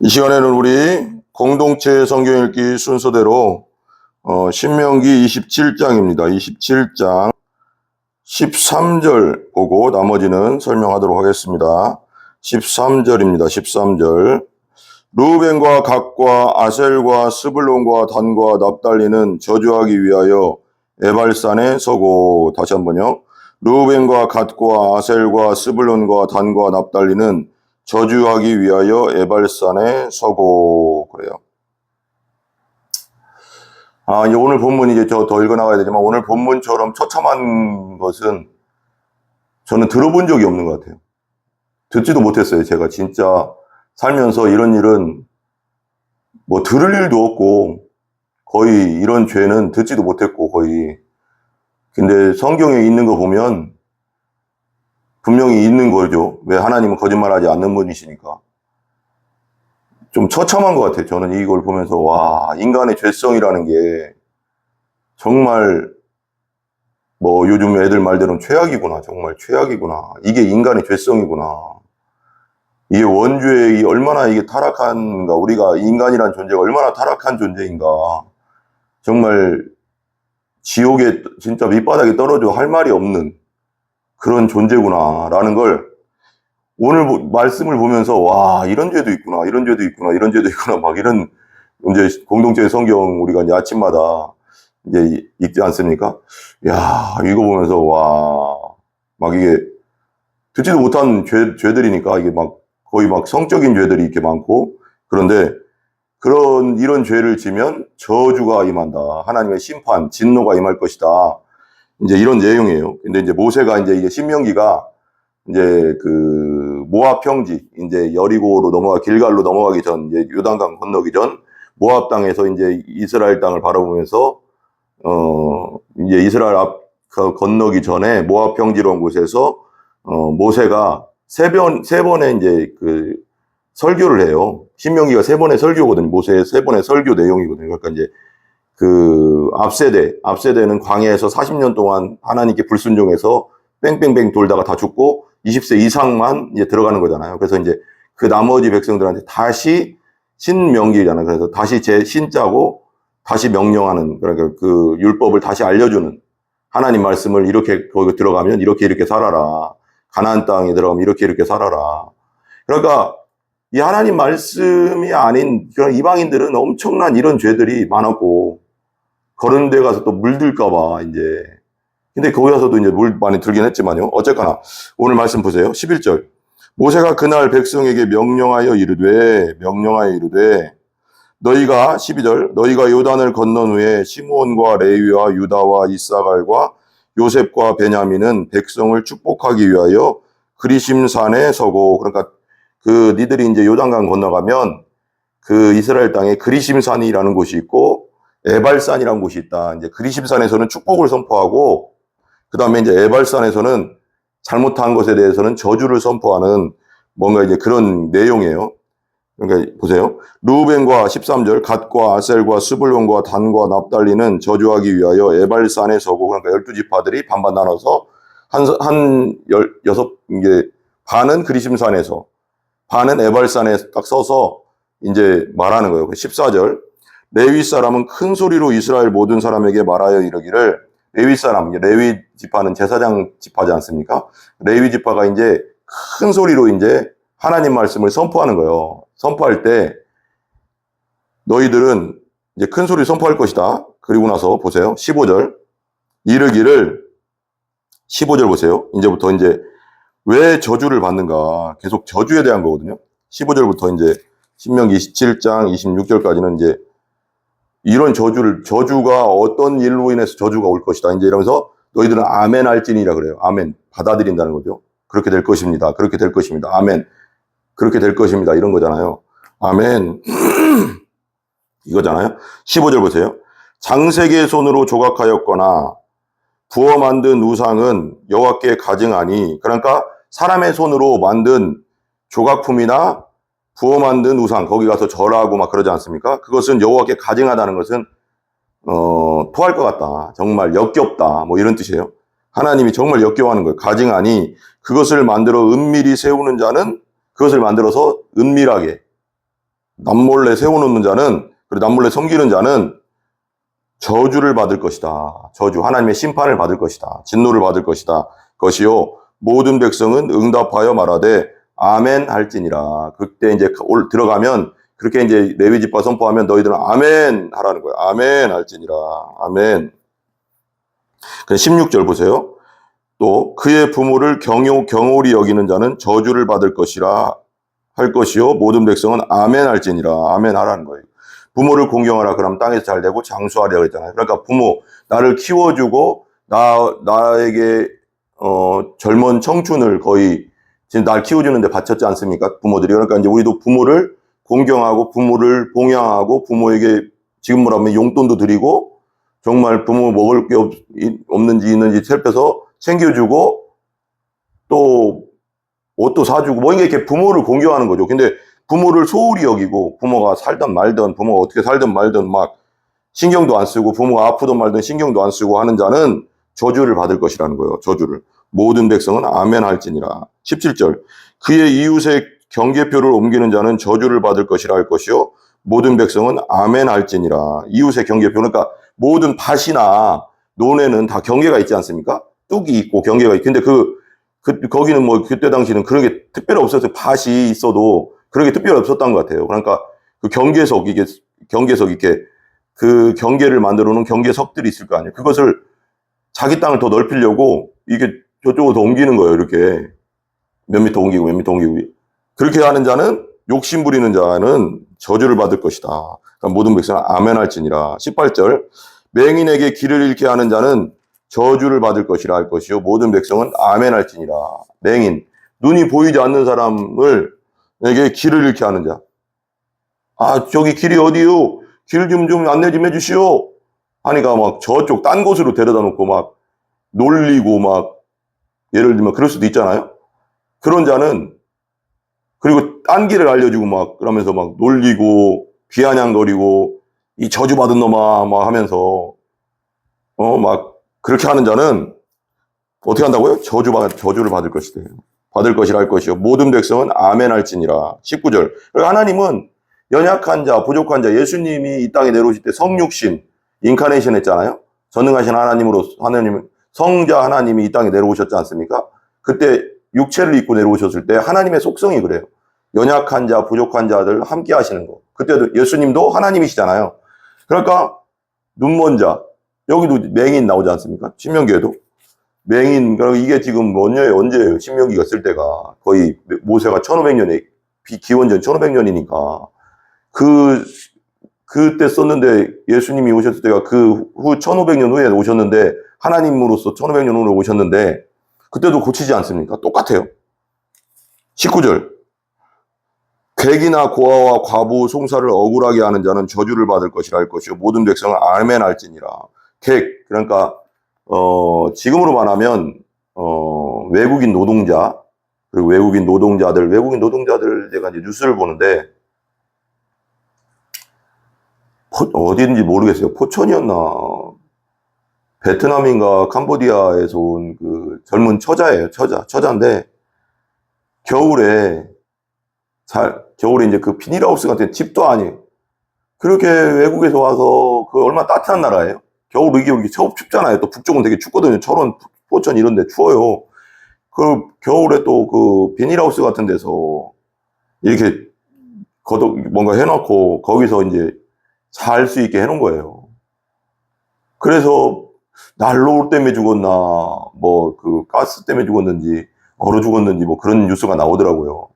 이 시간에는 우리 공동체 성경 읽기 순서대로 신명기 27장입니다. 27장 13절 보고 나머지는 설명하도록 하겠습니다. 13절입니다. 13절. 르우벤과 갓과 아셀과 스불론과 단과 납달리는 저주하기 위하여 에발산에 서고. 다시 한번요. 르우벤과 갓과 아셀과 스불론과 단과 납달리는 저주하기 위하여 에발산에 서고. 그래요. 이제 오늘 본문 이제 더 읽어나가야 되지만 오늘 본문처럼 처참한 것은 저는 들어본 적이 없는 것 같아요. 듣지도 못했어요. 제가 진짜 살면서 이런 일은 뭐 들을 일도 없고 거의 이런 죄는 듣지도 못했고 거의. 근데 성경에 있는 거 보면 분명히 있는 거죠. 왜? 하나님은 거짓말하지 않는 분이시니까. 좀 처참한 것 같아요. 저는 이걸 보면서 와, 인간의 죄성이라는 게 정말 뭐 요즘 애들 말대로는 최악이구나. 정말 최악이구나. 이게 인간의 죄성이구나. 이게 원죄의 얼마나 이게 타락한가. 우리가 인간이란 존재가 얼마나 타락한 존재인가. 정말 지옥에 진짜 밑바닥에 떨어져 할 말이 없는 그런 존재구나라는 걸 오늘 말씀을 보면서 와, 이런 죄도 있구나, 이런 죄도 있구나, 이런 죄도 있구나, 막 이런 이제 공동체 성경 우리가 이제 아침마다 이제 읽지 않습니까? 야, 이거 보면서 와, 막 이게 듣지도 못한 죄들이니까 이게 막 거의 막 성적인 죄들이 이렇게 많고, 그런데 이런 죄를 지면 저주가 임한다. 하나님의 심판, 진노가 임할 것이다. 이제 이런 내용이에요. 근데 이제 모세가 이제 신명기가 이제 그 모압 평지, 이제 여리고로 길갈로 넘어가기 전, 이제 요단강 건너기 전 모압 땅에서 이제 이스라엘 땅을 바라보면서 이제 이스라엘 건너기 전에 모압 평지로 온 곳에서 모세가 세 번의 이제 그 설교를 해요. 신명기가 3번의 설교거든요. 모세의 3번의 설교 내용이거든요. 그러니까 이제 그 앞세대는 광야에서 40년 동안 하나님께 불순종해서 뺑뺑뺑 돌다가 다 죽고 20세 이상만 이제 들어가는 거잖아요. 그래서 이제 그 나머지 백성들한테 다시 신명기잖아요. 그래서 다시 신짜고 다시 명령하는, 그러니까 그 율법을 다시 알려주는, 하나님 말씀을 이렇게 거기 들어가면 이렇게 살아라. 가나안 땅에 들어가면 이렇게 살아라. 그러니까 이 하나님 말씀이 아닌 그런 이방인들은 엄청난 이런 죄들이 많았고, 그런 데 가서 또 물들까봐 이제. 근데 거기 가서도 이제 물 많이 들긴 했지만요. 어쨌거나 오늘 말씀 보세요. 11절. 모세가 그날 백성에게 명령하여 이르되 너희가 12절 너희가 요단을 건넌 후에 시므온과 레위와 유다와 이사갈과 요셉과 베냐민은 백성을 축복하기 위하여 그리심산에 서고. 그러니까 그 니들이 이제 요단강 건너가면 그 이스라엘 땅에 그리심산이라는 곳이 있고 에발산이라는 곳이 있다. 이제 그리심산에서는 축복을 선포하고, 그 다음에 이제 에발산에서는 잘못한 것에 대해서는 저주를 선포하는 뭔가 이제 그런 내용이에요. 그러니까 보세요. 르우벤과 13절 갓과 아셀과 스불론과 단과 납달리는 저주하기 위하여 에발산에 서고. 그러니까 12지파들이 반반 나눠서 이게 반은 그리심산에서 반은 에발산에 딱 서서 이제 말하는 거예요. 14절 레위 사람은 큰 소리로 이스라엘 모든 사람에게 말하여 이르기를. 레위 사람, 레위 지파는 제사장 지파지 않습니까? 레위 지파가 이제 큰 소리로 이제 하나님 말씀을 선포하는 거예요. 선포할 때 너희들은 이제 큰 소리 선포할 것이다. 그리고 나서 보세요. 15절 이르기를. 15절 보세요. 이제부터 이제 왜 저주를 받는가? 계속 저주에 대한 거거든요. 15절부터 이제 신명기 27장 26절까지는 이제 이런 저주가 어떤 일로 인해서 저주가 올 것이다. 이제 이러면서 너희들은 아멘 할지니라 그래요. 아멘. 받아들인다는 거죠. 그렇게 될 것입니다. 그렇게 될 것입니다. 아멘. 그렇게 될 것입니다. 이런 거잖아요. 아멘. 이거잖아요. 15절 보세요. 장색의 손으로 조각하였거나 부어 만든 우상은 여호와께 가증하니. 그러니까 사람의 손으로 만든 조각품이나 부어 만든 우상, 거기 가서 절하고 막 그러지 않습니까? 그것은 여호와께 가증하다는 것은 토할 것 같다. 정말 역겹다. 뭐 이런 뜻이에요. 하나님이 정말 역겨워하는 거예요. 가증하니 그것을 만들어 은밀히 세우는 자는 그것을 만들어서 은밀하게 남몰래 세워놓는 자는, 그리고 남몰래 섬기는 자는 저주를 받을 것이다. 저주, 하나님의 심판을 받을 것이다. 진노를 받을 것이다. 것이요, 모든 백성은 응답하여 말하되 아멘 할지니라. 그때 이제 들어가면 그렇게 이제 레위 지파 선포하면 너희들은 아멘 하라는 거예요. 아멘 할지니라. 아멘. 16절 보세요. 또 그의 부모를 경홀히 여기는 자는 저주를 받을 것이라 할 것이요, 모든 백성은 아멘 할지니라. 아멘 하라는 거예요. 부모를 공경하라. 그럼 땅에서 잘 되고 장수하려 그랬잖아요. 그러니까 부모, 나를 키워주고 나에게 젊은 청춘을 거의 지금 날 키워주는데 바쳤지 않습니까? 부모들이. 그러니까 이제 우리도 부모를 공경하고 부모를 봉양하고 부모에게 지금 뭐라면 용돈도 드리고 정말 부모 먹을 게 없는지 있는지 살펴서 챙겨주고 또 옷도 사주고 뭐 이렇게 부모를 공경하는 거죠. 근데 부모를 소홀히 여기고 부모가 살든 말든 부모가 어떻게 살든 말든 막 신경도 안 쓰고 부모가 아프든 말든 신경도 안 쓰고 하는 자는 저주를 받을 것이라는 거예요. 저주를. 모든 백성은 아멘 할지니라. 17절. 그의 이웃의 경계표를 옮기는 자는 저주를 받을 것이라 할 것이요, 모든 백성은 아멘 할지니라. 이웃의 경계표, 그러니까 모든 밭이나 논에는 다 경계가 있지 않습니까? 뚝이 있고 경계가 있고. 근데 거기는 뭐 그때 당시는 그런 게 특별히 없었어요. 밭이 있어도 그런 게 특별히 없었던 것 같아요. 그러니까 그 경계석, 이렇게 그 경계를 만들어 놓은 경계석들이 있을 거 아니에요. 그것을 자기 땅을 더 넓히려고 이게 저쪽으로 더 옮기는 거예요. 이렇게 몇 미터 옮기고 몇 미터 옮기고. 그렇게 하는 자는, 욕심 부리는 자는 저주를 받을 것이다. 그러니까 모든 백성은 아멘 할지니라. 18절. 맹인에게 길을 잃게 하는 자는 저주를 받을 것이라 할 것이요, 모든 백성은 아멘 할지니라. 맹인, 눈이 보이지 않는 사람에게 길을 잃게 하는 자. 아, 저기 길이 어디요? 길 좀 안내 좀 해주시오. 하니까 막 저쪽 딴 곳으로 데려다 놓고 막 놀리고 막, 예를 들면 그럴 수도 있잖아요. 그런 자는, 그리고 딴 길을 알려주고 막 그러면서 막 놀리고 비아냥거리고 이 저주받은 놈아 막 하면서 막 그렇게 하는 자는 어떻게 한다고요? 저주를 받을 것이다. 받을 것이라 할 것이요, 모든 백성은 아멘 할지니라. 19절. 하나님은 연약한 자, 부족한 자, 예수님이 이 땅에 내려오실 때 성육신, 인카네이션 했잖아요. 전능하신 성자 하나님이 이 땅에 내려오셨지 않습니까? 그때 육체를 입고 내려오셨을 때 하나님의 속성이 그래요. 연약한 자, 부족한 자들 함께 하시는 거. 그때도 예수님도 하나님이시잖아요. 그러니까 눈먼 자, 여기도 맹인 나오지 않습니까? 신명기에도. 맹인, 그럼 이게 지금 언제예요? 신명기가 쓸 때가 거의 모세가 1500년에, 기원전 1500년이니까. 그때 썼는데 예수님이 오셨을 때가 그 후 1500년 후에 오셨는데, 하나님으로서 1500년 후에 오셨는데, 그때도 고치지 않습니까? 똑같아요. 19절. 객이나 고아와 과부, 송사를 억울하게 하는 자는 저주를 받을 것이라 할 것이요, 모든 백성은 아멘 할지니라. 객, 그러니까 지금으로 말하면 외국인 노동자, 그리고 외국인 노동자들 제가 이제 뉴스를 보는데 어디인지 모르겠어요. 포천이었나 베트남인가 캄보디아에서 온 그 젊은 처자예요. 처자인데 겨울에 이제 그 비닐하우스 같은 집도 아니에요. 그렇게 외국에서 와서, 그 얼마나 따뜻한 나라예요. 겨울 이게 춥잖아요. 또 북쪽은 되게 춥거든요. 철원, 포천 이런 데 추워요. 그 겨울에 또 그 비닐하우스 같은 데서 이렇게 뭔가 해놓고 거기서 이제 살 수 있게 해놓은 거예요. 그래서 난로 때문에 죽었나, 뭐 그 가스 때문에 죽었는지, 얼어 죽었는지 뭐 그런 뉴스가 나오더라고요.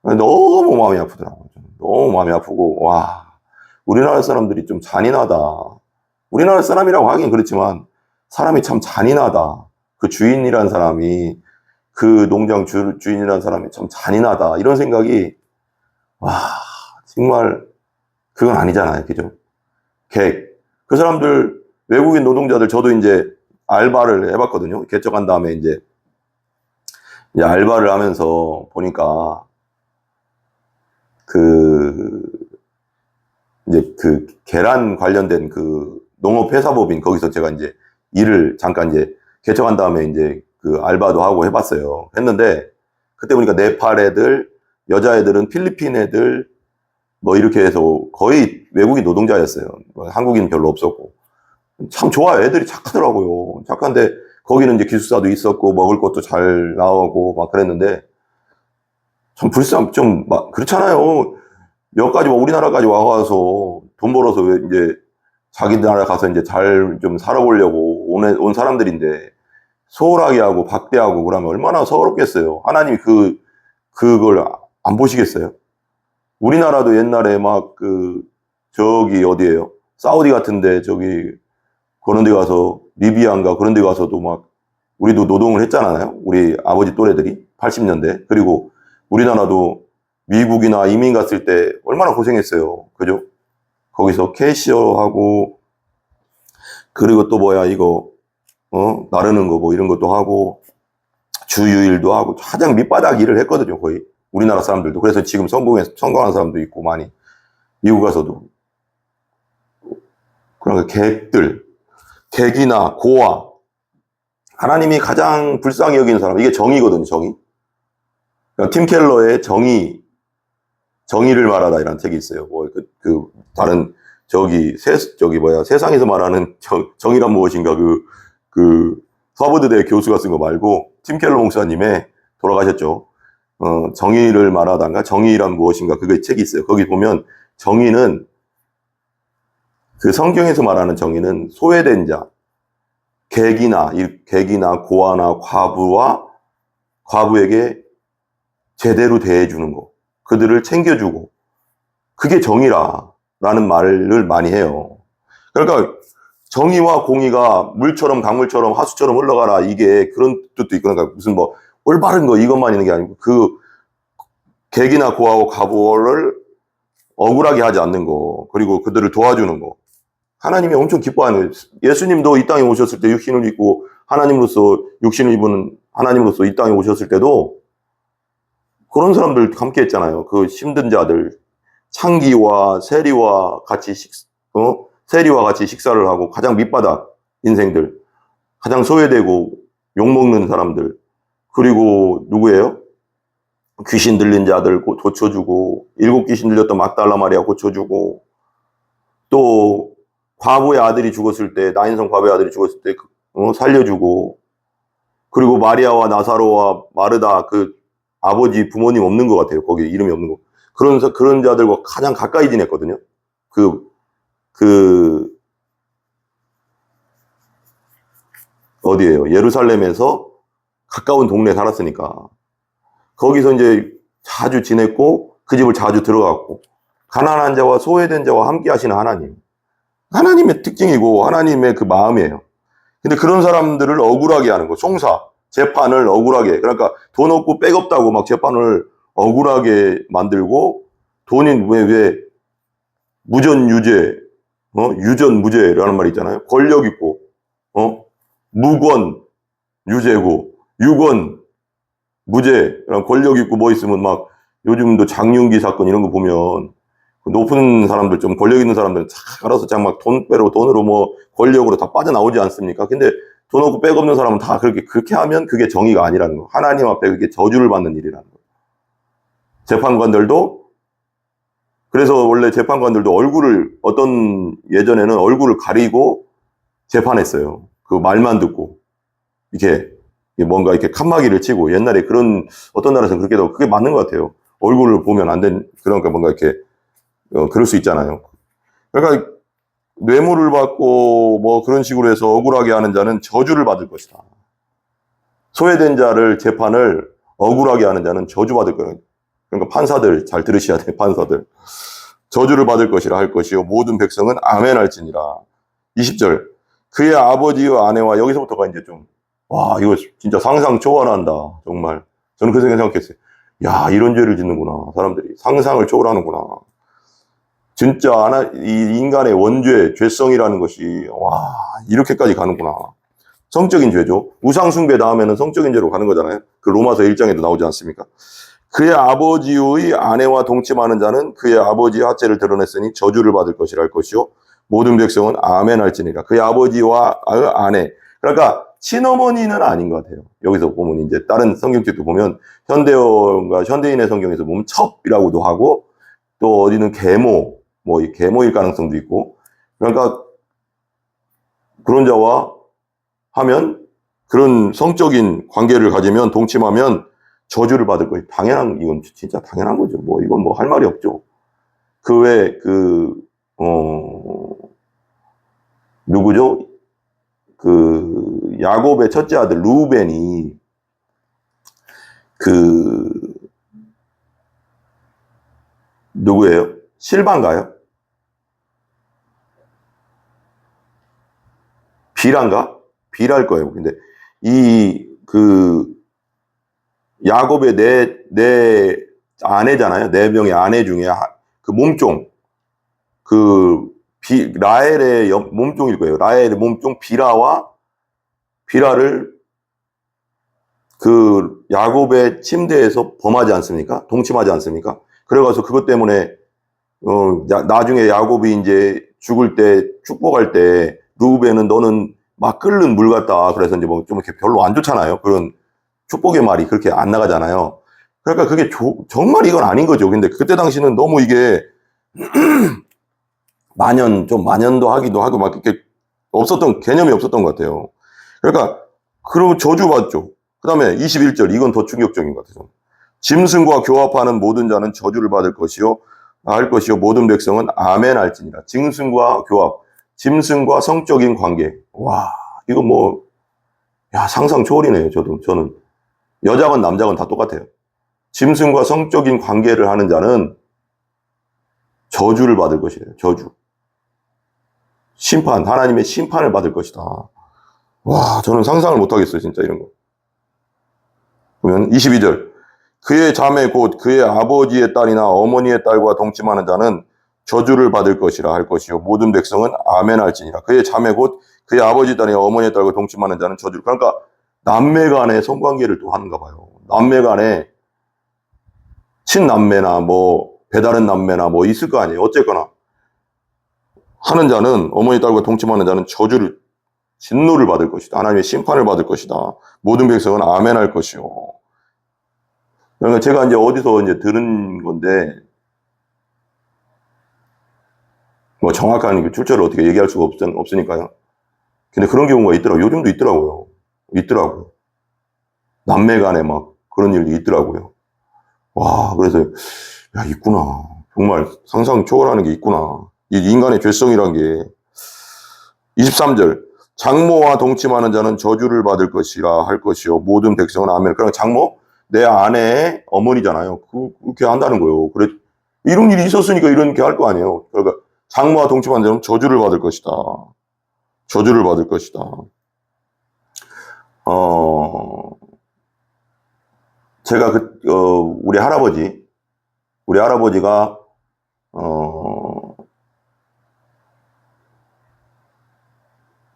너무 마음이 아프더라고요. 너무 마음이 아프고, 와, 우리나라 사람들이 좀 잔인하다. 우리나라 사람이라고 하긴 그렇지만 사람이 참 잔인하다. 그 주인이란 사람이, 그 농장 주인이란 사람이 참 잔인하다. 이런 생각이, 와, 정말 그건 아니잖아요. 그죠? 그 사람들, 외국인 노동자들, 저도 이제 알바를 해봤거든요. 개척한 다음에 이제 알바를 하면서 보니까 이제 그 계란 관련된 그 농업회사법인, 거기서 제가 이제 일을 잠깐 이제 개척한 다음에 이제 그 알바도 하고 해봤어요. 했는데 그때 보니까 네팔 애들, 여자애들은 필리핀 애들, 뭐 이렇게 해서 거의 외국인 노동자였어요. 뭐 한국인 별로 없었고. 참 좋아요. 애들이 착하더라고요. 착한데 거기는 이제 기숙사도 있었고 먹을 것도 잘 나오고 막 그랬는데 참 좀 막 그렇잖아요. 여기까지 우리나라까지 와서 돈 벌어서 왜 이제 자기 나라 가서 이제 잘 좀 살아보려고 온 사람들인데 소홀하게 하고 박대하고 그러면 얼마나 서럽겠어요. 하나님이 그걸 안 보시겠어요? 우리나라도 옛날에 막 저기 어디예요? 사우디 같은데 저기 그런 데 가서 리비아인가 그런 데 가서도 막 우리도 노동을 했잖아요. 우리 아버지 또래들이 80년대. 그리고 우리나라도 미국이나 이민 갔을 때 얼마나 고생했어요. 그죠? 거기서 캐시어하고 그리고 또 뭐야 이거 나르는 거 뭐 이런 것도 하고 주유일도 하고 가장 밑바닥 일을 했거든요. 거의 우리나라 사람들도. 그래서 지금 성공한 사람도 있고 많이 미국 가서도. 그러니까 객이나 고아 하나님이 가장 불쌍히 여기는 사람 이게 정의거든요. 정의. 그러니까 팀 켈러의 정의를 말하다 이라는 책이 있어요. 뭐 다른 저기 세상에서 말하는 정의란 무엇인가 하버드대 교수가 쓴 거 말고 팀 켈러 목사님의 돌아가셨죠. 정의를 말하다가 정의란 무엇인가 그게 책이 있어요. 거기 보면 정의는 그 성경에서 말하는 정의는 소외된 자, 객이나 고아나 과부에게 제대로 대해주는 거, 그들을 챙겨주고 그게 정의라라는 말을 많이 해요. 그러니까 정의와 공의가 물처럼 강물처럼 하수처럼 흘러가라 이게 그런 뜻도 있고 그러니까 무슨 뭐 올바른 거 이것만 있는 게 아니고 객이나 고아와 과부를 억울하게 하지 않는 거 그리고 그들을 도와주는 거 하나님이 엄청 기뻐하는 거예요. 예수님도 이 땅에 오셨을 때 육신을 입고 육신을 입은 하나님으로서 이 땅에 오셨을 때도 그런 사람들 함께 했잖아요. 그 힘든 자들 창기와 세리와 같이 식사를 하고 가장 밑바닥 인생들 가장 소외되고 욕먹는 사람들 그리고 누구예요? 귀신 들린 자들 고쳐주고 7 귀신 들렸던 막달라 마리아 고쳐주고 또 과부의 아들이 죽었을 때 나인성 과부의 아들이 죽었을 때 살려주고 그리고 마리아와 나사로와 마르다 아버지 부모님 없는 것 같아요. 거기 이름이 없는 거 그런 자들과 가장 가까이 지냈거든요. 어디예요? 예루살렘에서 가까운 동네에 살았으니까 거기서 이제 자주 지냈고 그 집을 자주 들어갔고 가난한 자와 소외된 자와 함께 하시는 하나님의 특징이고 하나님의 그 마음이에요. 근데 그런 사람들을 억울하게 하는 거 재판을 억울하게 그러니까 돈 없고 백 없다고 막 재판을 억울하게 만들고 돈이 왜 무전유죄 유전무죄라는 말이 있잖아요. 권력 있고 무권 유죄고 유권 무죄 권력 있고 뭐 있으면 막 요즘도 장윤기 사건 이런 거 보면 높은 사람들 좀 권력 있는 사람들은 잘 알아서 막 돈으로 뭐 권력으로 다 빠져나오지 않습니까? 근데 돈 없고 백 없는 사람은 다 그렇게 하면 그게 정의가 아니라는 거. 하나님 앞에 그게 저주를 받는 일이라는 거. 재판관들도 그래서 원래 재판관들도 예전에는 얼굴을 가리고 재판했어요. 그 말만 듣고 이렇게 뭔가 이렇게 칸막이를 치고 옛날에 어떤 나라에서는 그렇게 해도 그게 맞는 것 같아요. 얼굴을 보면 안 된 그러니까 뭔가 이렇게 그럴 수 있잖아요. 그러니까 뇌물을 받고 뭐 그런 식으로 해서 억울하게 하는 자는 저주를 받을 것이다. 소외된 자를 재판을 억울하게 하는 자는 저주받을 거예요. 그러니까 판사들 잘 들으셔야 돼요. 판사들. 저주를 받을 것이라 할 것이요 모든 백성은 아멘 할지니라. 20절. 그의 아버지와 아내와 여기서부터가 이제 와 이거 진짜 상상 초월한다. 정말. 저는 그 생각했어요. 야 이런 죄를 짓는구나. 사람들이. 상상을 초월하는구나. 진짜 이 인간의 원죄, 죄성이라는 것이 와 이렇게까지 가는구나. 성적인 죄죠. 우상 숭배 다음에는 성적인 죄로 가는 거잖아요. 그 로마서 1장에도 나오지 않습니까? 그의 아버지의 아내와 동침하는 자는 그의 아버지의 하체를 드러냈으니 저주를 받을 것이라 할 것이요 모든 백성은 아멘 할지니라. 그의 아버지와 아내 그러니까 친어머니는 아닌 것 같아요. 여기서 보면 이제 다른 성경책도 보면 현대인의 성경에서 보면 첩이라고도 하고 또 어디는 계모, 뭐 이 계모일 가능성도 있고. 그러니까 그런 자와 하면 그런 성적인 관계를 가지면 동침하면 저주를 받을 거예요. 당연한, 이건 진짜 당연한 거죠. 뭐 이건 뭐 할 말이 없죠. 그 외에 누구죠? 그 야곱의 첫째 아들 루벤이 그 누구예요? 실바인가요? 비란가? 비랄 거예요. 근데 야곱의 네 아내잖아요. 네 명의 아내 중에 그 몸종, 라헬의 몸종일 거예요. 라헬의 몸종 비라를 그 야곱의 침대에서 범하지 않습니까? 동침하지 않습니까? 그래가지고 그것 때문에 나중에 야곱이 이제 죽을 때 축복할 때 루벤은 너는 막 끓는 물 같다. 그래서 이제 뭐 좀 이렇게 별로 안 좋잖아요. 그런 축복의 말이 그렇게 안 나가잖아요. 그러니까 그게 정말 이건 아닌 거죠. 근데 그때 당시는 너무 이게 만연도 하기도 하고 막 이렇게 개념이 없었던 것 같아요. 그러니까 그러면 저주받죠. 그 다음에 21절, 이건 더 충격적인 것 같아요. 짐승과 교합하는 모든 자는 저주를 받을 것이요 모든 백성은 아멘 할지니라. 짐승과 교합, 짐승과 성적인 관계. 와, 이거 뭐, 야, 상상 초월이네요. 저는. 여자건 남자건 다 똑같아요. 짐승과 성적인 관계를 하는 자는 저주를 받을 것이래요. 저주. 하나님의 심판을 받을 것이다. 와, 저는 상상을 못 하겠어요. 진짜 이런 거. 보면 22절. 그의 자매 곧 그의 아버지의 딸이나 어머니의 딸과 동침하는 자는 저주를 받을 것이라 할 것이요 모든 백성은 아멘 할지니라. 그의 자매 곧 그의 아버지 딸이나 어머니의 딸과 동침하는 자는 저주를. 그러니까 남매 간의 성관계를 또 하는가 봐요. 남매 간에 친남매나 뭐 배다른 남매나 뭐 있을 거 아니에요. 어쨌거나 하는 자는, 어머니 딸과 동침하는 자는 진노를 받을 것이다. 하나님의 심판을 받을 것이다. 모든 백성은 아멘 할 것이요. 그러니까 제가 이제 어디서 이제 들은 건데, 뭐 정확한 출처를 어떻게 얘기할 수가 없으니까요. 근데 그런 경우가 있더라고요. 요즘도 있더라고요. 남매 간에 막 그런 일이 있더라고요. 와, 그래서, 야, 있구나. 정말 상상 초월하는 게 있구나. 이 인간의 죄성이란 게. 23절. 장모와 동침하는 자는 저주를 받을 것이라 할 것이요 모든 백성은 아멘. 그럼 장모? 내 아내의 어머니잖아요. 그렇게 한다는 거예요. 그래, 이런 일이 있었으니까 이렇게 할 거 아니에요. 그러니까 장모와 동침하는 자는 저주를 받을 것이다. 저주를 받을 것이다. 제가 우리 할아버지가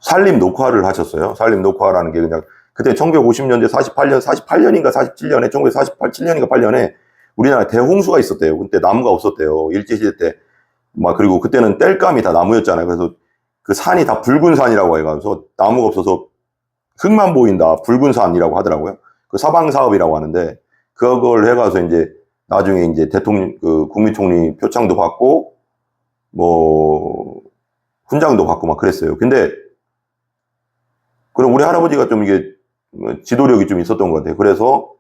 산림 녹화를 하셨어요. 산림 녹화라는 게 그냥 그때 1950년대 48년인가 47년에 1947년인가 8년에 우리나라에 대홍수가 있었대요. 그때 나무가 없었대요. 일제시대 때. 막 그리고 그때는 땔감이 다 나무였잖아요. 그래서 그 산이 다 붉은 산이라고 해가지고 나무가 없어서 흙만 보인다. 붉은 산이라고 하더라고요. 그 사방 사업이라고 하는데 그걸 해가서 이제 나중에 이제 국무총리 표창도 받고 뭐 훈장도 받고 막 그랬어요. 근데 그럼 우리 할아버지가 좀 이게 지도력이 좀 있었던 것 같아요. 그래서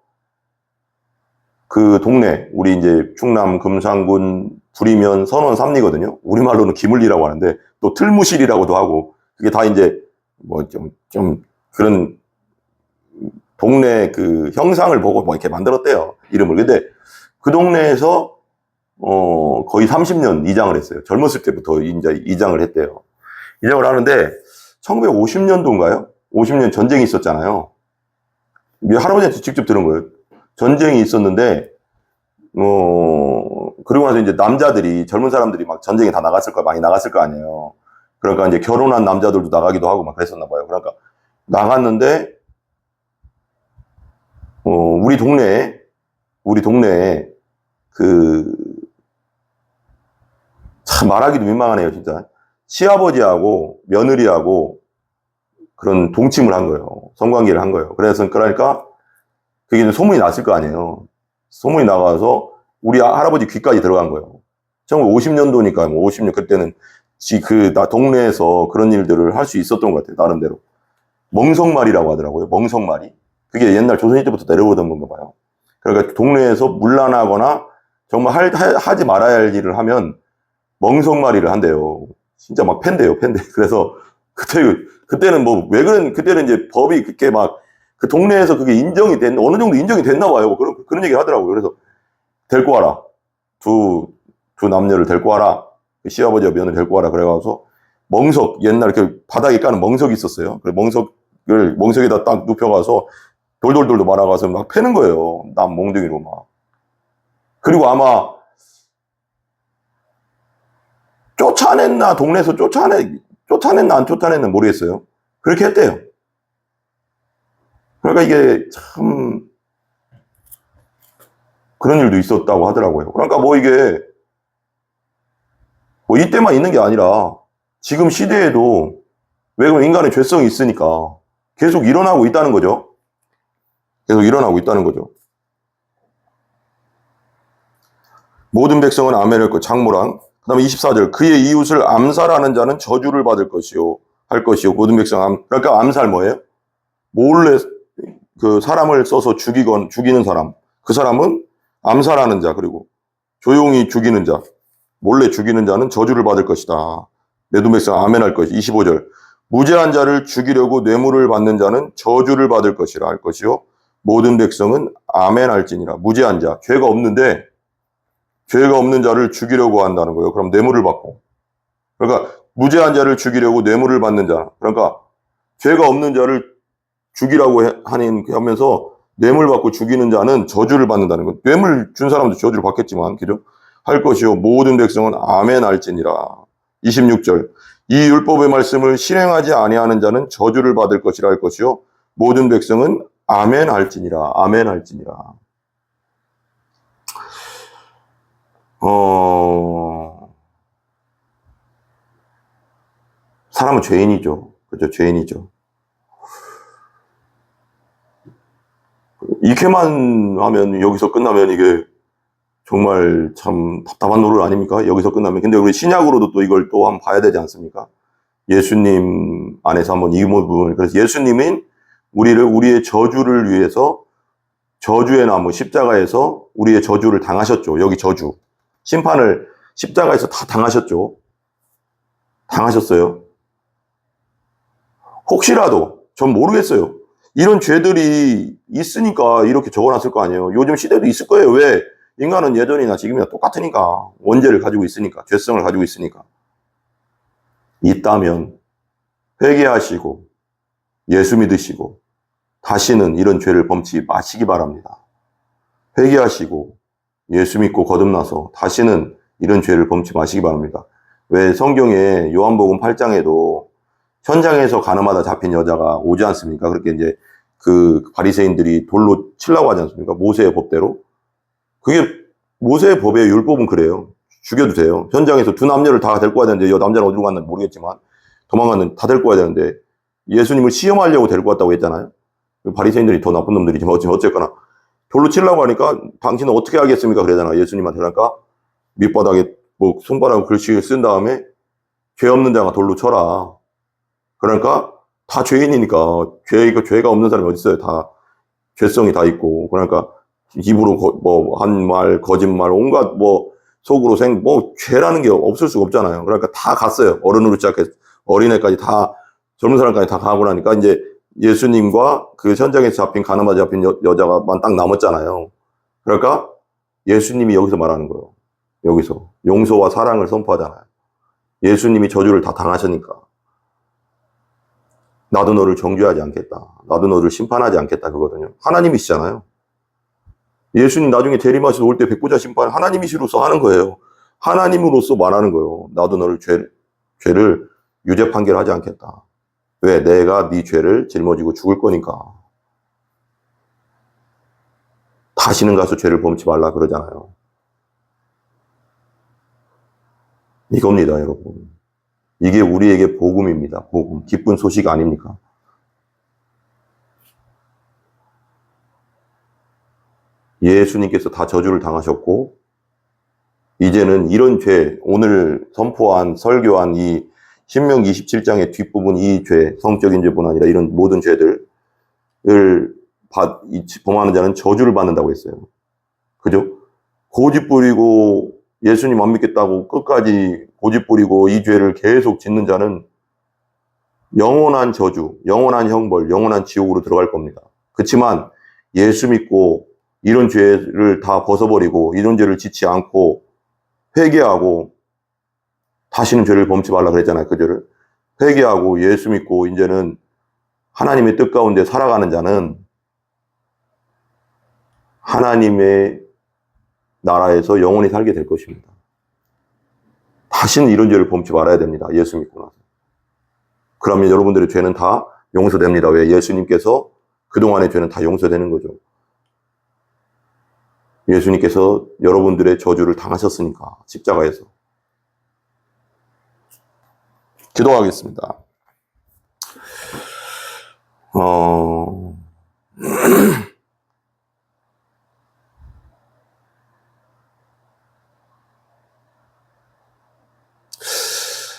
그 동네, 우리 이제 충남 금산군 부리면 선원 삼리거든요. 우리말로는 기물리라고 하는데 또 틀무실이라고도 하고 그게 다 이제 뭐 좀 그런 동네 그 형상을 보고 뭐 이렇게 만들었대요. 이름을. 근데 그 동네에서 거의 30년 이장을 했어요. 젊었을 때부터 이제 이장을 했대요. 이장을 하는데 1950년도인가요? 50년 전쟁이 있었잖아요. 할아버지한테 직접 들은 거예요. 전쟁이 있었는데, 그리고 나서 이제 젊은 사람들이 막 전쟁에 다 많이 나갔을 거 아니에요. 그러니까 이제 결혼한 남자들도 나가기도 하고 막 그랬었나 봐요. 그러니까 나갔는데, 우리 동네에 참 말하기도 민망하네요, 진짜. 시아버지하고 며느리하고 그런 동침을 한 거예요. 성관계를 한 거예요. 그러니까 그게 소문이 났을 거 아니에요. 소문이 나가서 우리 할아버지 귀까지 들어간 거예요. 1950년도니까 뭐 50년 그때는 동네에서 그런 일들을 할 수 있었던 것 같아요. 나름대로. 멍석말이라고 하더라고요. 멍석말이. 그게 옛날 조선시대 때부터 내려오던 건가 봐요. 그러니까 동네에서 문란하거나 정말 하지 말아야 할 일을 하면 멍석말이를 한대요. 진짜 막 팬대요. 그래서 그때는 뭐 왜 그때는 이제 법이 그렇게 막 그 동네에서 그게 어느 정도 인정이 됐나 봐요. 그런 얘기 하더라고요. 그래서 데리고 와라. 두 남녀를 데리고 와라. 시아버지와 며느리 데리고 와라. 그래가지고 옛날 바닥에 까는 멍석이 있었어요. 그 멍석에다 딱 눕혀가서 돌돌돌도 말아가서 막 패는 거예요. 남 몽둥이로 막. 그리고 아마 동네에서 쫓아냈나 안 쫓아냈나 모르겠어요. 그렇게 했대요. 그러니까 이게 참 그런 일도 있었다고 하더라고요. 그러니까 뭐 이게 뭐 이때만 있는 게 아니라 지금 시대에도 왜 그러면 인간의 죄성이 있으니까 계속 일어나고 있다는 거죠. 계속 일어나고 있다는 거죠. 모든 백성은 아멘을 장모랑 그 다음에 24절 그의 이웃을 암살하는 자는 저주를 받을 것이요 할 것이요 모든 백성 그러니까 암살 뭐예요? 몰래 그 사람을 써서 죽이는 사람 그 사람은 암살하는 자 그리고 조용히 죽이는 자 몰래 죽이는 자는 저주를 받을 것이다. 모든 백성 아멘할 것이 25절 무죄한 자를 죽이려고 뇌물을 받는 자는 저주를 받을 것이라 할 것이요 모든 백성은 아멘할지니라. 무죄한 자 죄가 없는 자를 죽이려고 한다는 거예요. 그럼 뇌물을 받고. 그러니까 무죄한 자를 죽이려고 뇌물을 받는 자. 그러니까 죄가 없는 자를 죽이라고 하면서 뇌물 받고 죽이는 자는 저주를 받는다는 거예요. 뇌물 준 사람도 저주를 받겠지만, 그죠? 할 것이요. 모든 백성은 아멘 할지니라. 26절. 이 율법의 말씀을 실행하지 아니하는 자는 저주를 받을 것이라 할 것이요. 모든 백성은 아멘 할지니라. 아멘 할지니라. 사람은 죄인이죠. 그죠? 죄인이죠. 이렇게만 하면 여기서 끝나면 이게 정말 참 답답한 노릇 아닙니까? 여기서 끝나면. 근데 우리 신약으로도 또 이걸 또 한번 봐야 되지 않습니까? 예수님 안에서 한번 이 부분을. 그래서 예수님은 우리의 저주를 위해서 저주의 나무 십자가에서 우리의 저주를 당하셨죠. 여기 저주. 심판을 십자가에서 다 당하셨죠. 당하셨어요. 혹시라도 전 모르겠어요. 이런 죄들이 있으니까 이렇게 적어놨을 거 아니에요. 요즘 시대도 있을 거예요. 왜? 인간은 예전이나 지금이나 똑같으니까. 원죄를 가지고 있으니까. 죄성을 가지고 있으니까. 있다면 회개하시고 예수 믿으시고 다시는 이런 죄를 범치 마시기 바랍니다. 회개하시고 예수 믿고 거듭나서 다시는 이런 죄를 범치 마시기 바랍니다. 왜 성경에 요한복음 8장에도 현장에서 가늠하다 잡힌 여자가 오지 않습니까? 그렇게 이제 그 바리새인들이 돌로 치려고 하지 않습니까? 모세의 법대로. 그게 모세의 법의 율법은 그래요. 죽여도 돼요. 현장에서 두 남녀를 다 데리고 와야 되는데, 이 남자는 어디로 갔는지 모르겠지만 도망갔는데 다 데리고 와야 되는데 예수님을 시험하려고 데리고 왔다고 했잖아요. 바리새인들이 더 나쁜 놈들이지만 어쨌거나 돌로 치려고 하니까 당신은 어떻게 하겠습니까? 그러잖아. 예수님한테. 그러니까 밑바닥에 뭐 손바닥 글씨를 쓴 다음에 죄 없는 자가 돌로 쳐라. 그러니까 다 죄인이니까 죄가 없는 사람이 어디 있어요? 다 죄성이 다 있고. 그러니까 입으로 뭐 한 말, 거짓말, 온갖 뭐 속으로 뭐 죄라는 게 없을 수가 없잖아요. 그러니까 다 갔어요. 어른으로 시작해서 어린애까지 다 젊은 사람까지 다 가고 나니까 이제 예수님과 그 현장에서 잡힌 가늠하다 잡힌 여자가만 딱 남았잖아요. 그러니까 예수님이 여기서 말하는 거예요. 여기서 용서와 사랑을 선포하잖아요. 예수님이 저주를 다 당하시니까 나도 너를 정죄하지 않겠다. 나도 너를 심판하지 않겠다. 그거거든요. 하나님이시잖아요. 예수님 나중에 재림하셔서 올 때 백보자 심판 하나님이시로서 하는 거예요. 하나님으로서 말하는 거예요. 나도 너를 죄를 유죄 판결하지 않겠다. 왜? 내가 네 죄를 짊어지고 죽을 거니까. 다시는 가서 죄를 범치 말라 그러잖아요. 이겁니다, 여러분. 이게 우리에게 복음입니다. 복음. 기쁜 소식 아닙니까? 예수님께서 다 저주를 당하셨고 이제는 이런 죄, 오늘 선포한, 설교한 이 신명기 27장의 뒷부분 이 죄, 성적인 죄뿐 아니라 이런 모든 죄들을 범하는 자는 저주를 받는다고 했어요. 그죠? 고집 부리고 예수님 안 믿겠다고 끝까지 고집 부리고 이 죄를 계속 짓는 자는 영원한 저주, 영원한 형벌, 영원한 지옥으로 들어갈 겁니다. 그렇지만 예수 믿고 이런 죄를 다 벗어버리고 이런 죄를 짓지 않고 회개하고 다시는 죄를 범치 말라 그랬잖아요. 그 죄를 회개하고 예수 믿고 이제는 하나님의 뜻 가운데 살아가는 자는 하나님의 나라에서 영원히 살게 될 것입니다. 다시는 이런 죄를 범치 말아야 됩니다. 예수 믿고 나서. 그러면 여러분들의 죄는 다 용서됩니다. 왜? 예수님께서 그동안의 죄는 다 용서되는 거죠. 예수님께서 여러분들의 저주를 당하셨으니까, 십자가에서. 기도하겠습니다.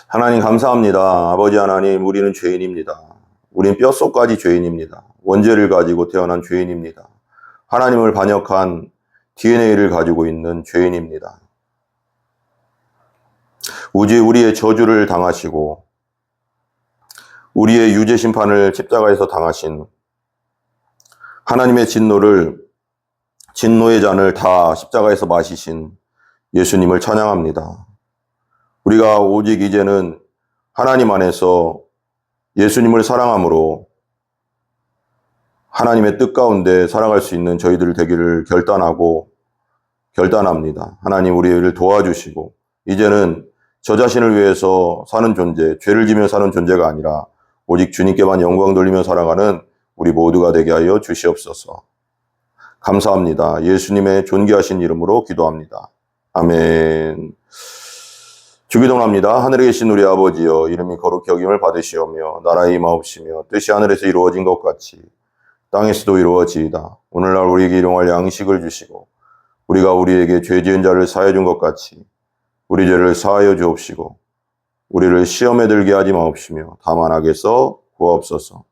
하나님 감사합니다. 아버지 하나님, 우리는 죄인입니다. 우린 뼛속까지 죄인입니다. 원죄를 가지고 태어난 죄인입니다. 하나님을 반역한 DNA를 가지고 있는 죄인입니다. 우리의 저주를 당하시고 우리의 유죄 심판을 십자가에서 당하신 하나님의 진노의 잔을 다 십자가에서 마시신 예수님을 찬양합니다. 우리가 오직 이제는 하나님 안에서 예수님을 사랑함으로 하나님의 뜻 가운데 살아갈 수 있는 저희들 되기를 결단합니다. 하나님 우리를 도와주시고 이제는 저 자신을 위해서 사는 존재, 죄를 지며 사는 존재가 아니라 오직 주님께만 영광 돌리며 살아가는 우리 모두가 되게 하여 주시옵소서. 감사합니다. 예수님의 존귀하신 이름으로 기도합니다. 아멘. 주기도합니다. 하늘에 계신 우리 아버지여, 이름이 거룩히 여김을 받으시오며 나라의 임하옵시며 뜻이 하늘에서 이루어진 것 같이 땅에서도 이루어지이다. 오늘날 우리에게 일용할 양식을 주시고 우리가 우리에게 죄 지은 자를 사하여 준 것 같이 우리 죄를 사하여 주옵시고 우리를 시험에 들게 하지 마옵시며 다만 악에서 구하옵소서.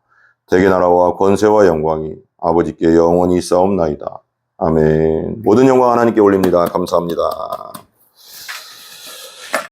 대개 나라와 권세와 영광이 아버지께 영원히 있사옵나이다. 아멘. 모든 영광 하나님께 올립니다. 감사합니다.